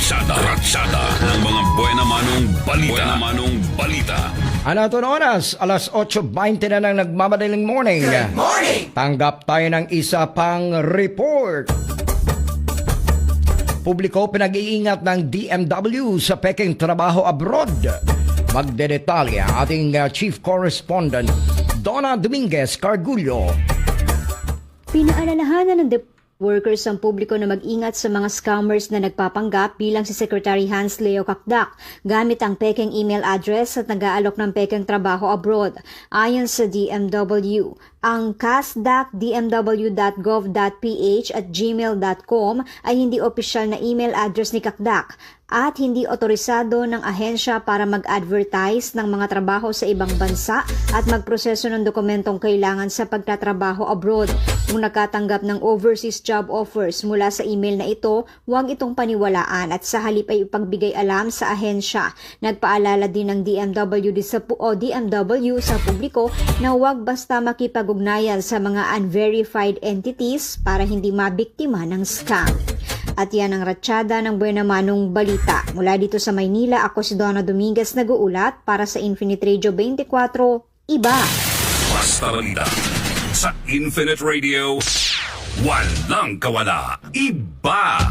Ratsada ng mga buena manong balita. Ano ito na oras? Alas 8:20 na ng nagmamadaling morning. Good morning! Tanggap tayo ng isa pang report. Publiko pinag-iingat ng DMW sa peking trabaho abroad. Magdedetalye ang ating Chief Correspondent, Donna Dominguez Cargullo. Pinaalalahanan ng workers ang publiko na mag-ingat sa mga scammers na nagpapanggap bilang si Secretary Hans Leo Kakdak gamit ang pekeng email address at nag-aalok ng pekeng trabaho abroad. Ayon sa DMW, ang kasdak.dmw.gov.ph at gmail.com ay hindi opisyal na email address ni Kakdak at hindi otorisado ng ahensya para mag-advertise ng mga trabaho sa ibang bansa at magproseso ng dokumentong kailangan sa pagtatrabaho abroad. Kung nakatanggap ng overseas job offers mula sa email na ito, huwag itong paniwalaan at sa halip ay ipagbigay alam sa ahensya. Nagpaalala din ng DMW sa publiko na huwag basta makipag-ugnayan sa mga unverified entities para hindi mabiktima ng scam. At yan ang ratsada ng buena manong balita. Mula dito sa Maynila, ako si Donna Dominguez nag-uulat para sa Infinite Radio 24, Iba. Basta balita sa Infinite Radio, walang kawala. Iba!